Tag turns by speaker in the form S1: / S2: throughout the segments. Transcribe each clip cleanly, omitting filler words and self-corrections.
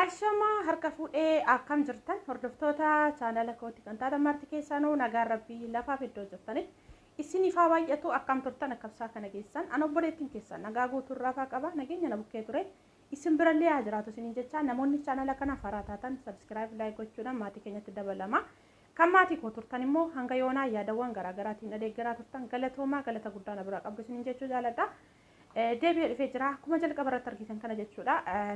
S1: Ashama harka fuudhee akkam jirtan hordoftoota chaanala kooti kan taatan marti keessanuu nagaa rabbii lafaaf iddoo jirtanitti isinifaa baay'atu akkam turtan akkabsaa kana keessan an obboleettiin keessan nagaa guutuurraa faa qaba nageenya na bukkee ture isin birallee haa jiraatu isiniin jecha namoonni chaanala kana faraa taatan subscribe like gochuudhaan maatii keenyatti dabalama kan maatii koo turtan immoo hanga yoonaa yaadawwan garaagaraatiin adeeggaraa turtan galatoomaa galata guddaa na biraa qabdu isiniin jechuu jaaladha. Deebi'ee dhufee jira akkuma jalqaba irratti argitan kana jechuudha.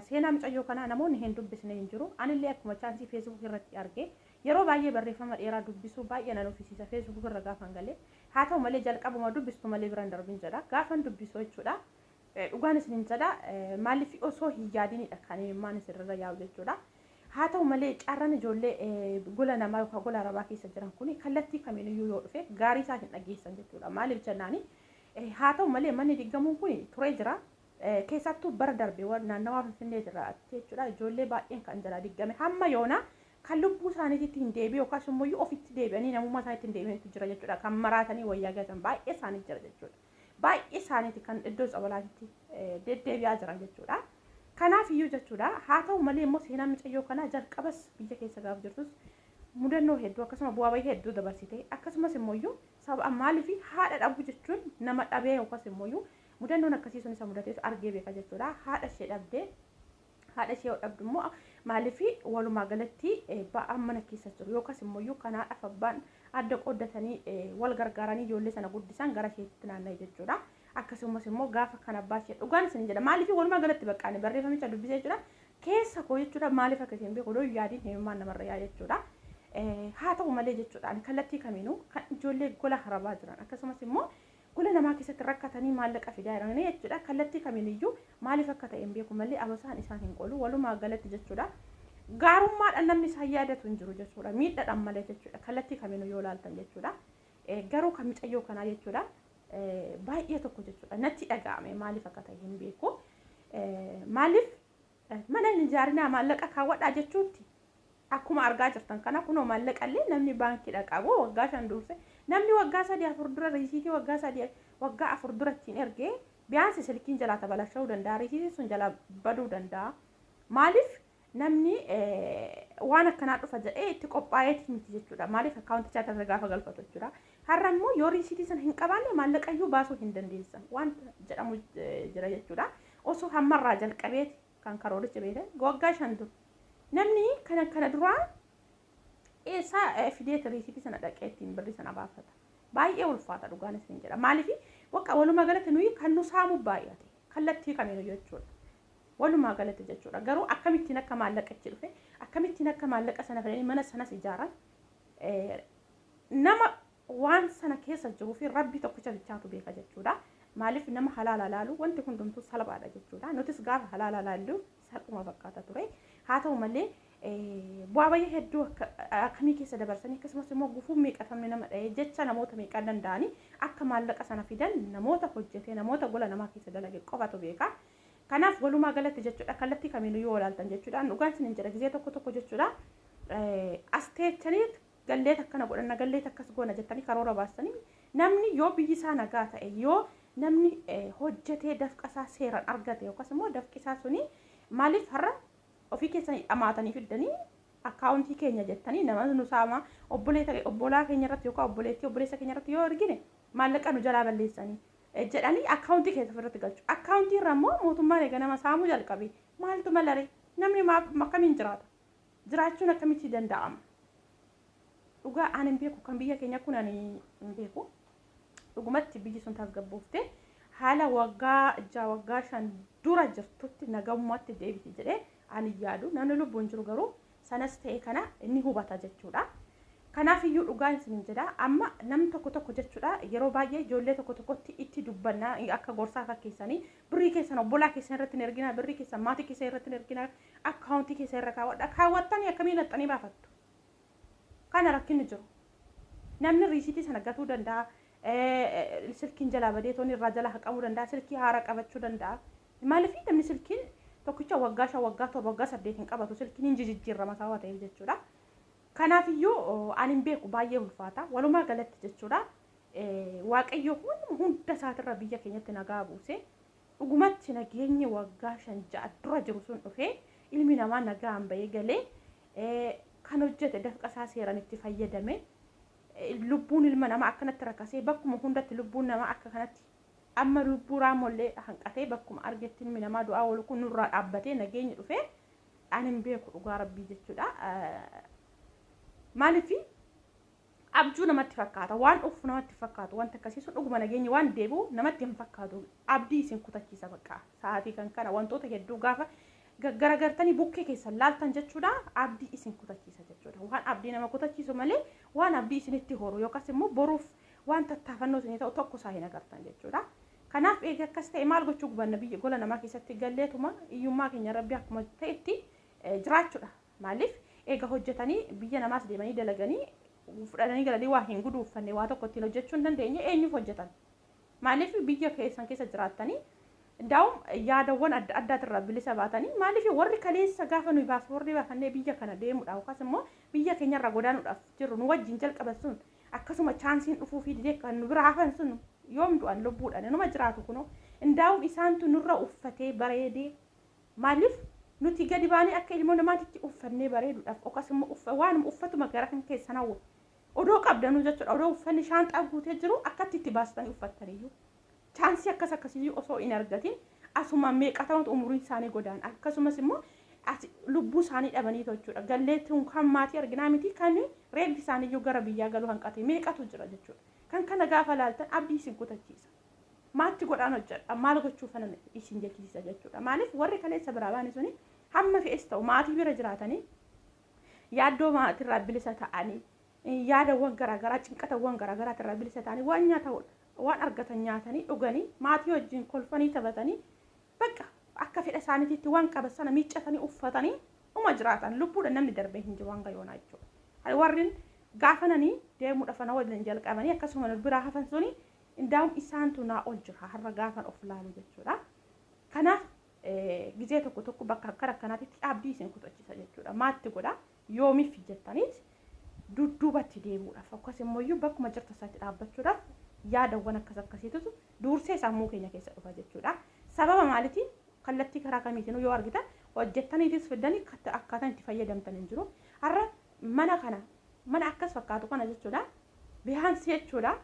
S1: Seenaa mucayyoo kana namoonni hin dubbisne hin jiru. Anillee akkuma chaansii Facebook irratti arge yeroo baay'ee barreeffama dheeraa dubbisuu baay'ee nan ofiisiisa Facebook irra gaafan galee. Haa ta'u malee jalqabuma dubbistu malee biraan darbin jedha. Gaafan dubbisu jechuudha. Dhugaan isiniin jedha maaliif osoo hin yaadinidha kan himmaan isirra yaa'u jechuudha. Haa ta'u malee carraan ijoollee gola namaa yookaan gola arabaa keessa jiran kuni kallattii kamiiniyyuu yoo dhufe gaarii isaa hin dhageessan jechuudha. Maaliif jennaani haa ta'u malee manni diggamuun kun turee jira keessattuu bara darbe naannawaa Finfinnee jira jechuudha. Ijoollee baay'een kan jala diggame hamma yoona kan lubbuu isaaniitti hin deebi'e yookaas immoo ofitti deebi'anii namummaa isaaniitti hin deebi'anitu jira jechuudha. Kan maraatanii wayyaa gatan baay'ee isaanii jira jechuudha. Baay'ee isaaniitti kan iddoo cabalaatti deddeebi'aa jiran jechuudha. Kanaaf iyyuu jechuudha. Haa ta'u malee immoo seenaa mucayyoo kanaa jalqabas biyya keessa gaaf jirtus mudannoo hedduu akkasuma bu'aa bahii hedduu dabarsite akkasumas immoo sababa maaliif haadha dhabuu jechuun nama dhabee yookaas immoo mudannoon akkasii sun isa mudateetu argee beeka jechuudha. Haadha ishee dhabdee haadha ishee dhabdu immoo maaliif walumaa galatti ba'aan mana keessa jiru yookaas immoo kan haadhaaf abbaan adda qooddatanii wal gargaaranii ijoollee sana guddisan gara isheetti naanna'e jechuudha. Akkasumas immoo gaafa kan abbaa ishee dhugaan isin jedha maaliif walumaa galatti baqqaane barreeffamicha dubbisee jira keessa koo jechuudha. Maaliif akkasiin beeku odoo yaadiin himmaan namarra yaa jechuudha. Haa ta'u malee jechuudhaan kallattii kamiinuu kan ijoollee gola arabaa jiran akkasumas immoo gola namaa keessatti rakkatanii maallaqa fidaa jiranii jechuudha. Kallattii kamiiniyyuu maaliif akka ta'e hin beeku malee abasaan isaan hin qolu walumaa galatti jechuudha. Gaarummaadhaan namni isaan yaadatu hin jiru jechuudha. Miidhaadhaan malee jechuudha. Kallattii kamiinuu yoo ilaaltan jechuudha. Garuu kan mucayyoo kanaa jechuudha baay'ee tokko jechuudha natti dhaga'ame maaliif akka ta'e hin beeku. Maaliif mana hin ijaarinaa maallaqa kaawwadhaa jechuutti. Akkuma argaa jirtan kana kunoo maallaqallee namni baankiidha qabu waggaa 5 durse namni waggaa 3-4 dura riisiitii waggaa 4 durattiin ergee biyaansi silkiin jalaa tabalashuu danda'a riisiitii sun jalaa baduu danda'a. Maaliif namni waan akkanaa dhufa jedhee itti qophaa'eeti miti jechuudha. Maaliif akkaawuntichaa irra gaafa galfatu jechuudha. Har'a immoo yoo riisiitii sana hin qabaanne maallaqayyuu baasuu hin dandeessan waan jedhamu jira jechuudha. Osoo hammarraa jalqabeeti kan karoorichi beekte waggaa 5 dura namni kana duraa eessa fidee riisiitii sana dhaqee ittiin birrii sana baafata. Baay'ee ulfaata dhugaan isin jedha. Maaliif wakka walumaa galatti nuyi kan nu saamu baay'ate kallattii kamiinuu jechuudha. Walumaa galatti jechuudha. Garuu akkamittiin akka maallaqa itti dhufe akkamittiin akka maallaqa sana fedhanii mana sanas ijaaran nama waan sana keessa jiruu fi rabbi tokkicha bichaatu beeka jechuudha. Maaliif nama halaala laalu wanti hundumtuu salphaadha jechuudha. Nutis gaafa halaala laallu salphuma fakkaata ture. Haa ta'u malee bu'aa bahii hedduu akkamii keessa dabarsanii akkasumas immoo gufuun meeqatamni nama dha'ee jecha namoota meeqaa danda'anii akka maallaqa sana fidan namoota hojjetee namoota gola namaa keessa dalage qofatu beeka. Kanaaf walumaa galatti jechuudha kallattii kamiinuu yoo ilaaltan jechuudha dhugaan isin jira gizee tokko jechuudha asteechanii galleet akkana godhanna galleet akkas goona jettanii karoora baastanii namni yoo biyyi isaa nagaa ta'e yoo namni hojjetee dafqasaa seeraan argate yookaas immoo dafqisaa suni maaliif har'a ofii keessanii dhamaatanii fiddanii akkaawuntii keenya jettanii nama nu saama obbolaa keenya irratti yookaan obboleessa keenya irratti yoo argine maallaqa nu jalaa balleessanii jedhanii akkaawuntii keessa ofirratti galchu. Akkaawuntii irra immoo mootummaan eega nama saamuu jalqabe maaltu malare namni akkamiin jiraata jiraachuun akkamitti danda'ama. Dhugaa ani hin beeku kan biyya keenya kun ani hin beeku dhugumatti biyyi sun tasgabbooftee haala waggaa 5 dura jirtutti nagamummaatti deebiti jedhee ani yaadu namni lubbuun jiru garuu sanas ta'e kana inni hubata jechuudha. Kanaaf iyyuu dhugaan isin jedha amma namni tokko jechuudha yeroo baay'ee ijoollee tokkotti itti dubbannaa akka gorsaa fakkeessanii birrii keessan obbolaa keessan irratti hin erginaa birrii keessan maatii keessan irratti hin erginaa akkaawuntii keessan irra kaawwattanii akkamiin laxxanii baafattu. Kana rakkinni jiru namni riisiitii sana gatuu danda'a silkiin jalaa badee toon irraa jala haqamuu danda'a silkii haaraa qabachuu danda'a. Maaliif namni silkiin tokkicha waggaa 5 waggaa 7 waggaa 8 hin qabatu silkiin hin jijjiirama sababa ta'eef jechuudha. Kanaaf iyyuu ani hin beeku baay'ee ulfaata walumaa galatti jechuudha. Waaqayyo hunda isaatirra biyya keenyatti nagaa buuse dhugumatti nageenyi waggaa 5-6 dura jiru sun dhufee ilmi namaa nagaan bahee galee kan hojjete dafqa isaa seeraan itti fayyadame lubbuun ilma namaa akkanatti rakkasee bakkuma hundatti lubbuun namaa akka kanatti amma lubbuu raamollee hanqatee bakkuma argetti ilmi namaa du'aa wal kun nurraa dhaabbatee nageenya dhufee ani hin beeku dhugaa rabbii jechuudha. Maaliif abjuu namatti fakkaata waan dhufu namatti fakkaatu wanta akkasii sun dhuguma nageenya waan deebi'u namatti hin fakkaatu abdii isin kutachiisa bakka sa'aatii kan kana wantoota hedduu gaafa garagartanii bukkee keessan laaltan jechuudha abdii isin kutachiisa jechuudha waan abdii nama kutachiisu malee waan abdii isinitti horu yookaas immoo boruuf waan tattaafannoo isin ta'u tokko isaa hin agartan jechuudha. Kanaaf eega akkas ta'e maal gochuu gubanna biyya gola namaa keessatti galleetuma iyyummaa keenya rabbi akkuma ta'etti jiraachuudha. Maaliif eega hojjetanii biyya namaas deemanii dalaganii fudhatanii galanii waa hin guduuffanne waa tokko ittiin hojjechuu hin dandeenye eenyuuf hojjetan? Maaliif biyya keessan keessa jiraattanii daa'um yaadawwan adda addaatirraa bilisa baatanii maaliif warri kaleessa gaafa nuyi paaspoortii baafannee biyya kana deemuudhaaf yookaas immoo biyya keenyarraa godaanuudhaaf jirru nu wajjin jalqaban sun akkasuma chaansiin dhufuu fi didee kan nu bira hafan sun yoom du'an lubbuudhaan numa jiraatu kunoo daa'um isaantu nurra uffatee bareedee maaliif nuti gadi baanee akka ilmoo namaatitti uffannee bareeduudhaaf yookaas immoo waan uffatuma gara kan keessan hawwa odoo qabdanuu jechuudha odoo uffanni shaanxaa guutee jiru akkatti itti baastanii uffattaniyyuu chaansii akkasii osoo hin argatin asuma meeqatamatu umuriin isaanii godaan akkasumas immoo lubbuu isaanii dhabanii jechuudha galleettiin kan maatii arginaa miti kan reebbi isaaniiyyuu gara biyyaa galuu hanqate meeqatu jira jechuudha kan kana gaafa laaltan abdii isin kutachiisa maatti godhaan hojjedha maal gochuu fanan isin jechisiisa jechuudha maaliif warri kaleessa biraa baane suni hamma fe'es ta'u maatii bira jiraatanii yaaddoo maatirraa bilisa ta'anii yaadawwan garaagaraa cinqatawwan garaagaraatirraa bilisa ta'anii waan nyaata'udha waan argatan nyaatanii dhuganii maatii wajjin kolfanii taphatanii bakka akka fedha isaaniitti waan qaban sana miiccatanii uffatanii uma jiraatan lubbuudha namni darbee hin jiru waan gayoonaa jechuudha. Warreen gaafananii deemuudhaaf ana waliin jalqabanii akkasuma biraa hafan suni daa'um isaantu naa ol jira har'a gaafan of laalu jechuudha. Kanaaf gizee tokko bakka akkanaatitti abdii isin kutachiisa jechuudha. Maatti godha yoomiif jettaniit dudduubatti deemuudhaaf akkasumas immoo bakkuma jirtu isaatti dhaabbachuudhaaf yaadawwan akkasiitu dursee sammuu keenya keessa dhufa jechuudha. Sababa maaliitiin kallattii karaa kamiitiin yoo argitan hojjettaniitis fiddanii akkaataan itti fayyadamtan hin jiru. Har'a mana akkas fakkaatu kana jechuudha. Bihaansi jechuudha.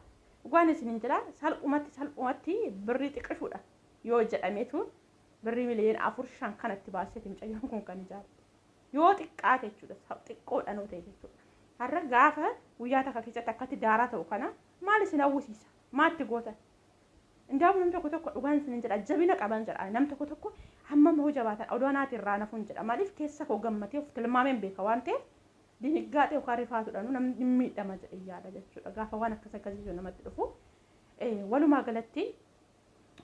S1: Waan isin hin jedha salphumatti birrii xiqqishuudha yoo jedhameetu birrii miliyoona 4-5 kanatti baaseeti mucayyoon kun kan ijaaru. Yoo xiqqaate jechuudha xiqqoodha noo ta'e jechuudha. Har'a gaafa guyyaa takka keessatti akkatti daaraa ta'u kana maal isin hawwisiisa? Maatti gootan? Indaamu namni tokko dhugaan isin jedha jabina qaban jedha namni tokko hammam hoo jabaatan odoonaatiin irraa nafuun jedha maaliif keessa koo gammatee of tilmaameen beeka waan ta'eef diniggaatee yookaan rifaatuudhaan namni miidhama jedhe yaada jechuudha gaafa waan akkasii namatti dhufu walumaa galatti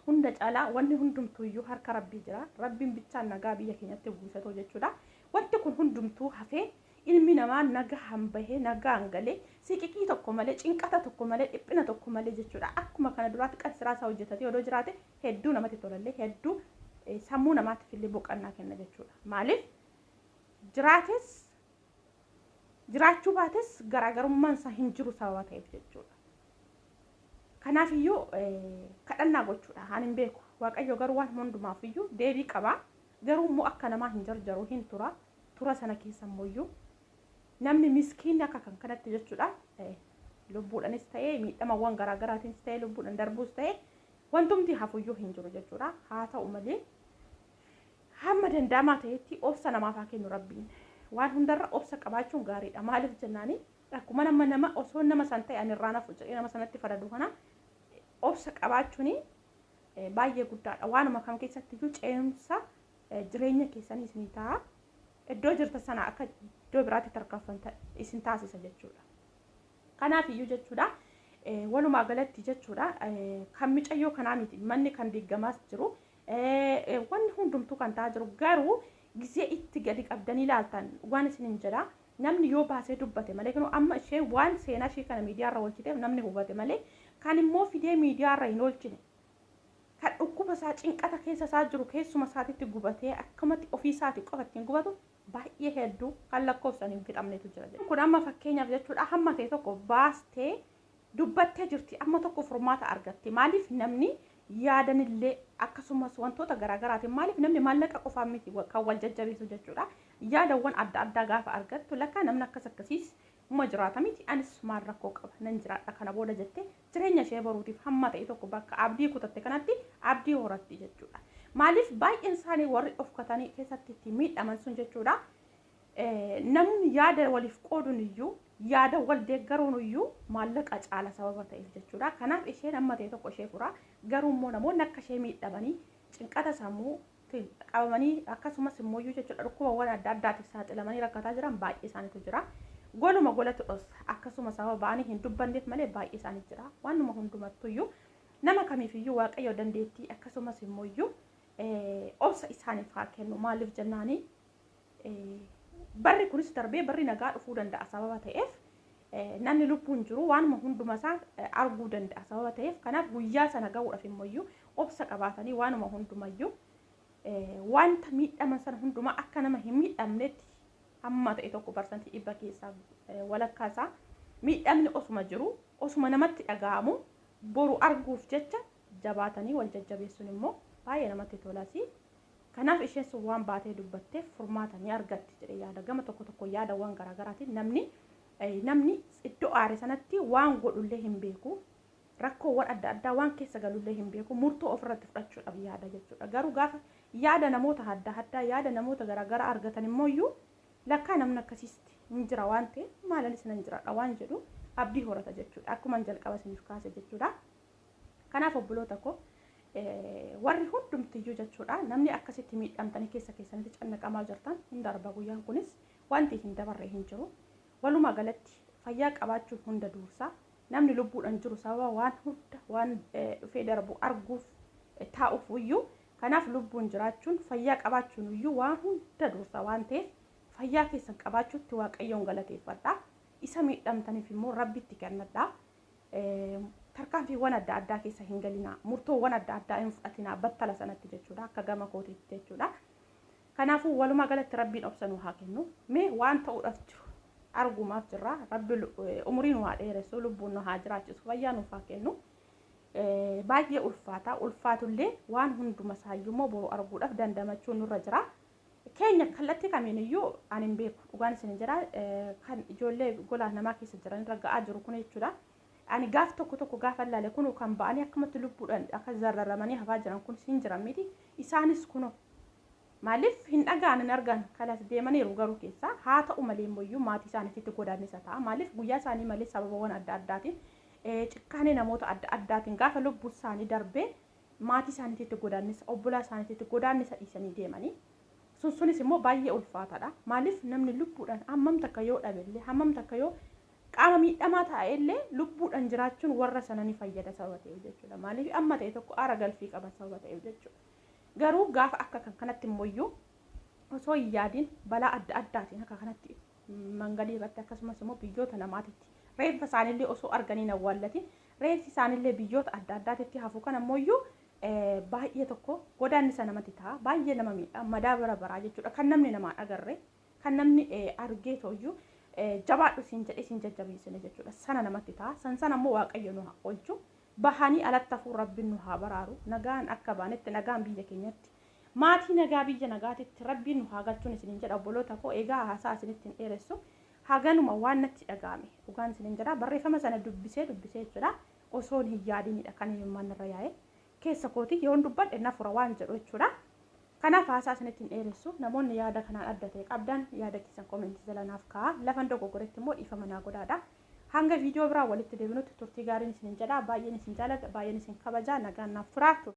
S1: hunda caalaa wanni hundumtuuyyuu harka rabbii jira rabbiin bichaan nagaa biyya keenyatti buusatoo jechuudha wanti kun hundumtuu hafee ilmi namaa nagaan bahee nagaan galee siqiqii tokko malee cinqata tokko malee dhiphina tokko malee jechuudha akkuma kana duraatti qansiraa isaa hojjetatee odoo jiraate hedduu namatti tolallee hedduu sammuu namaatiif illee boqannaa kenna jechuudha maaliif jiraachuu baates garaagarummaan isaa hin jiru sababa ta'eef jechuudha kanaaf iyyuu kadhannaa gochuudha haan hin beeku waaqayyo garuu waan hundumaaf iyyuu deebii qaba garuu immoo akka namaa hin jarjaru hin tura sana keessa immoo namni miskiinni akka kan kanatti jechuudha lubbuudhaanis ta'ee miidhamawwan garaagaraatiinis ta'ee lubbuudhaan darbuus ta'ee wantumti hafuyyuu hin jiru jechuudha haa ta'u malee hamma danda'amaa ta'etti obsa namaaf haa kennu rabbiin waan hundarra obsa qabaachuun gaariidha maaliif jennaani akkuma nama osoo nama san ta'e ani irraa nafu jedhee nama sanatti faradu kana obsa qabaachuun baay'ee guddaadha waanuma kam keessatti iyyuu ceemsa jireenya keessanii isinii ta'a iddoo jirta sana akka iddoo biraatti tarkaanfatan isin taasisa jechuudha. Kanaaf iyyuu jechuudha walumaa galatti jechuudha kan micayyoo kanaa miti manni kan diigamaas jiru wanni hundumtuu kan ta'aa jiru garuu gizee itti gadi qabdanii ilaaltan waan isin hin jedha namni yoo baasee dubbate malee kan amma ishee waan seenaa ishee kana miidiyaarra oolchiteef namni hubate malee kan immoo fidee miidiyaarra hin oolchine kan dhukkuba isaa cinqata keessa isaa jiru keessuma isaatitti gubatee akkamatti ofii isaatii qofa ittiin gubatu baay'ee hedduu kan lakkoofsan hin fixamnetu jira. Kun amma fakkeenyaaf jechuudha hamma ta'e tokko baastee dubbattee jirti amma tokko furmaata argatti maaliif namni yaadanillee akkasumas wantoota garaagaraatiin maaliif namni maallaqa qofaa miti kan wal jajjabeessu jechuudha. Yaadawwan adda addaa gaafa argattu lakka namni akkasiis uma jiraata miti anis maal rakkoo qaba nan jiraadha kana booda jettee jireenya ishee baruutiif hamma ta'e tokko bakka abdii kutatte kanatti abdii horatti jechuudha. Maaliif baay'een isaanii warri dhofkatanii keessatti itti miidhaman sun jechuudha. Namni yaada waliif qooduun iyyuu yaada wal deeggaruun iyyuu maallaqa caala sababa ta'eef jechuudha. Kanaaf isheen amma ta'e tokko ishee fura garuu immoo namoonni akka ishee miidhamanii cinqata sammuu qabamanii akkasumas immoo iyyuu jechuudha dhukkubawwan adda addaatiif saaxilamanii rakkataa jiran baay'ee isaaniitu jira. Goluma golatu dhos akkasuma sababa ba'anii hin dubbanneef malee baay'ee isaanii jira. Waanuma hundumattu iyyuu nama kamiifiyyuu waaqayyo dandeettii akkasumas immoo iyyuu obsa isaaniif haa kennu. Maaliif jennaanii barri kunis darbee barri nagaa dhufuu danda'a sababa ta'eef namni lubbuun jiru waanuma hunduma isaa arguu danda'a sababa ta'eef kanaaf guyyaa sana ga'uudhaaf immoo iyyuu obsa qabaatanii waanuma hundumayyuu wanta miidhaman sana hundumaa akka nama hin miidhamnetti amma ta'e tokko parsantii dhibba keessaa walakkaasaa miidhamni osuma jiru osuma namatti dhaga'amu boru arguuf jecha jabaatanii wal jajjabeessuun immoo baay'ee namatti tolasi. Kanaaf isheen sun waan baatee dubbattee furmaatanii argatti jedhee yaada. Gama tokko yaadawwan garaagaraatiin namni iddoo aare sanatti waan godhullee hin beeku rakkoowwan adda addaa waan keessa galullee hin beeku murtoo ofirratti fudhachuudhaaf yaada jechuudha. Garuu gaafa yaada namoota adda addaa yaada namoota garaagaraa argatan immoo iyyuu lakkaa namni akkasiisti hin jira waan ta'eef maalanis nan jiraadha waan jedhu abdii horata jechuudha. Akkuma jalqaba isiniif kaase jechuudha. Kanaaf obboloota koo warri hundumtiyyuu jechuudha namni akkasitti miidhamtanii keessa keessanitti cannaqamaa jirtan hin darba guyyaan kunis wanti hin dabarre hin jiru. Walumaa galatti fayyaa qabaachuun hunda dursa namni lubbuudhaan jiru sababa waan hunda waan dhufee darbu arguuf taa'uuf iyyuu kanaaf lubbuun jiraachuun fayyaa qabaachuun iyyuu waan hunda dursa waan ta'eef fayyaa keessan qabaachuutti waaqayyoon galateeffadha. Isa miidhamtaniif immoo rabbitti kennadha. Tarkaanfiiwwan adda addaa keessa hin galinaa murtoowwan adda addaa hin fudhatinaa battala sanatti jechuudha akka gama kootiitti jechuudha. Kanaafuu walumaa galatti rabbiin obsanuu haa kennu. Mee waan ta'uudhaaf jiru argumaaf jirra. Rabbi umrii nu haa dheeressu lubbuun nu haa jiraachisu fayyaa nuuf haa kennu. Baay'ee ulfaatullee waan hunduma isaayyuu immoo boru arguudhaaf dandamachuun nurra jira. Keenya kallattii kamiiniyyuu ani hin beeku dhugaan isin jira kan ijoollee gola namaa keessa jiran irra ga'aa jiru kun jechuudha. Ani gaaf tokko gaafa ilaale kun kan ba'anii akkamatti lubbuudhaan akka zarraramanii hafaa jiran kun siin jiran miti isaanis kuno maaliif hin dhagaan hin argan kalas deemaniiru garuu keessaa haa ta'u malee immoo maatii isaaniitti godaannisa ta'a maaliif guyyaa isaanii malee sababawwan adda addaatiin cikkaanii namoota adda addaatiin gaafa lubbuu isaanii darbee maatii isaaniitti godaannisa obbolaa isaaniitti godaannisa dhiisanii deemanii sunis immoo baay'ee ulfaataadha. Maaliif namni lubbuudhaan hammam takka yoo dhabellee hammam takka yoo qaama miidhamaa ta'ellee lubbuudhaan jiraachuun warra sana ni fayyada sababa ta'eef jechuudha. Maaliif amma ta'e tokko aara galfii qaba sababa ta'eef jechuudha. Garuu gaafa akka kanatti immoo osoo hin yaadin balaa adda addaatiin akka kanatti mangalii irratti akkasumas immoo biyyoota namaatitti reeffa isaaniillee osoo arganii hin awwaallatin reeffi isaaniillee biyyoota adda addaatitti hafu kana immoo baay'ee tokko godaannisa namatti ta'a baay'ee nama miidha madaabara baraa jechuudha kan namni namaan agarre kan namni argee tooyyuu jabaadhu siin jedhee siin jajjabeessine jechuudha sana namatti ta'a sana ammoo waaqayyo nu haa oolchu bahanii alatti hafuu rabbiin nu haa baraaru nagaan akka baanetti nagaan biyya keenyatti maatii nagaa biyya nagaatitti rabbiin nu haa galchuun isiniin jedha obboloota koo egaa haasaa isinitti hin dheeressu haganuma waan natti dhaga'ame dhugaan isiniin jedha barreeffama sana dubbisee jechuudha osoo hin yaadinidha kan himman irra yaa'e keessa kooti yoon dubbadhe nafura waan jedhu jechuudha. Kanaaf haasaa isinitti hin dheeressu namoonni yaada kanaan adda ta'e qabdan yaada keessan koomentii jala naaf kaa'a lafan dogoggoretti immoo dhiifama naa godhaadha. Hanga viidiyoo biraa walitti deebinutti turtii gaariin isiniin jedha baay'een isin jaalladha baay'een isin kabaja nagaan naaf furaatu.